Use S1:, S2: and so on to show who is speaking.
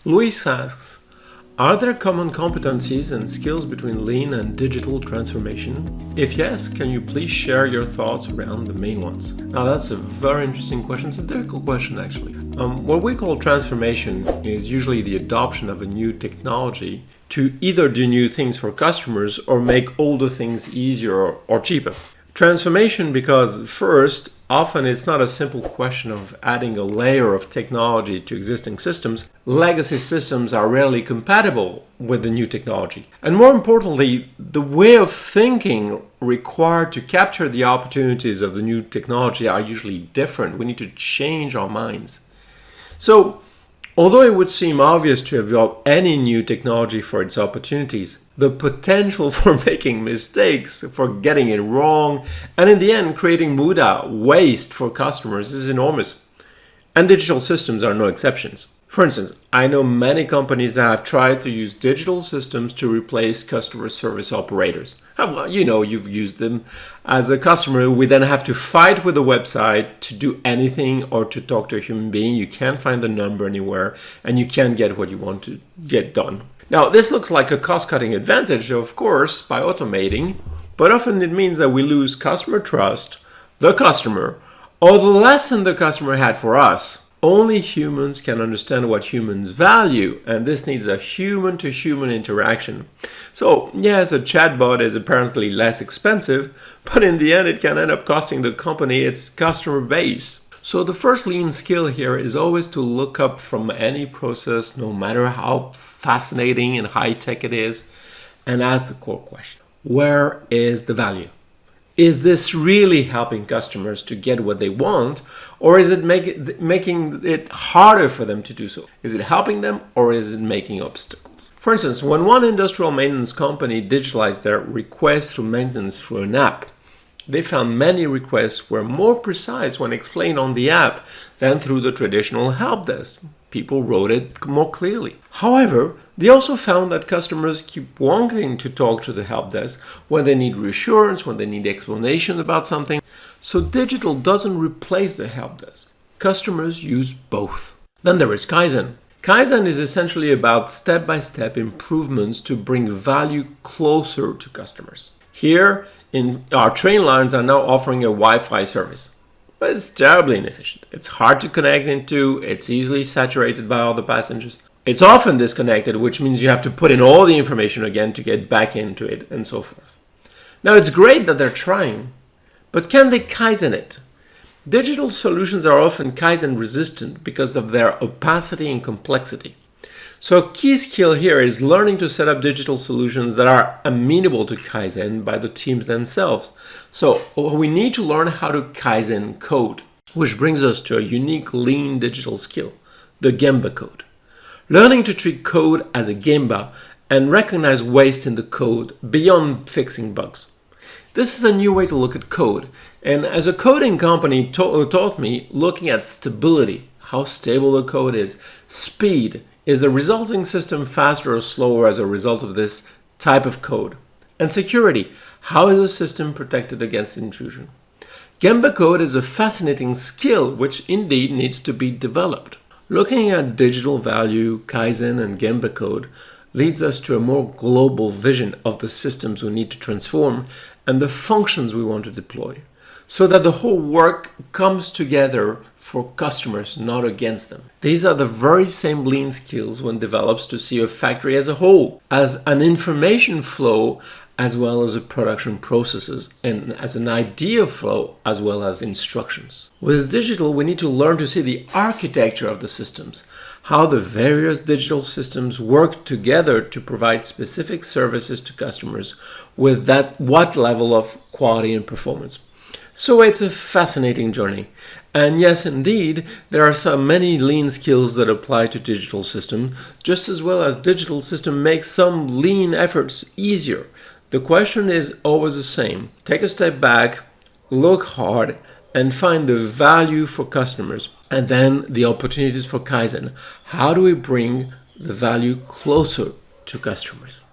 S1: Luis asks, are there common competencies and skills between lean and digital transformation? If yes, can you please share your thoughts around the main ones? Now that's a very interesting question. It's a difficult question actually. What we call transformation is usually the adoption of a new technology to either do new things for customers or make older things easier or cheaper. Transformation because first, often it's not a simple question of adding a layer of technology to existing systems. Legacy systems are rarely compatible with the new technology. And more importantly, the way of thinking required to capture the opportunities of the new technology are usually different. We need to change our minds. So, although it would seem obvious to adopt any new technology for its opportunities, the potential for making mistakes, for getting it wrong, and in the end creating muda, waste for customers is enormous. And digital systems are no exceptions. For instance, I know many companies that have tried to use digital systems to replace customer service operators. Well, you've used them as a customer. We then have to fight with the website to do anything or to talk to a human being. You can't find the number anywhere and you can't get what you want to get done. Now, this looks like a cost-cutting advantage, of course, by automating, but often it means that we lose customer trust, the customer, or the lesson the customer had for us. Only humans can understand what humans value, and this needs a human-to-human interaction. So, yes, a chatbot is apparently less expensive, but in the end it can end up costing the company its customer base. So the first lean skill here is always to look up from any process, no matter how fascinating and high-tech it is, and ask the core question. Where is the value? Is this really helping customers to get what they want, or is it making it harder for them to do so? Is it helping them, or is it making obstacles? For instance, when one industrial maintenance company digitalized their requests through maintenance through an app, they found many requests were more precise when explained on the app than through the traditional help desk. People wrote it more clearly. However, they also found that customers keep wanting to talk to the help desk when they need reassurance, when they need explanation about something. So digital doesn't replace the help desk. Customers use both. Then there is Kaizen. Kaizen is essentially about step-by-step improvements to bring value closer to customers. Here, our train lines are now offering a Wi-Fi service, but it's terribly inefficient. It's hard to connect into, it's easily saturated by all the passengers. It's often disconnected, which means you have to put in all the information again to get back into it, and so forth. Now, it's great that they're trying, but can they Kaizen it? Digital solutions are often Kaizen resistant because of their opacity and complexity. So a key skill here is learning to set up digital solutions that are amenable to Kaizen by the teams themselves. So we need to learn how to Kaizen code, which brings us to a unique lean digital skill, the Gemba code. Learning to treat code as a Gemba and recognize waste in the code beyond fixing bugs. This is a new way to look at code. And as a coding company taught me, looking at stability, how stable the code is, speed, is the resulting system faster or slower as a result of this type of code? And security, how is the system protected against intrusion? Gemba code is a fascinating skill which indeed needs to be developed. Looking at digital value, Kaizen, and Gemba code leads us to a more global vision of the systems we need to transform and the functions we want to deploy, so that the whole work comes together for customers, not against them. These are the very same lean skills one develops to see a factory as a whole, as an information flow as well as a production processes, and as an idea flow as well as instructions. With digital, we need to learn to see the architecture of the systems, how the various digital systems work together to provide specific services to customers with what level of quality and performance. So it's a fascinating journey. And yes, indeed, there are so many lean skills that apply to digital system, just as well as digital system makes some lean efforts easier. The question is always the same. Take a step back, look hard, and find the value for customers. And then the opportunities for Kaizen. How do we bring the value closer to customers?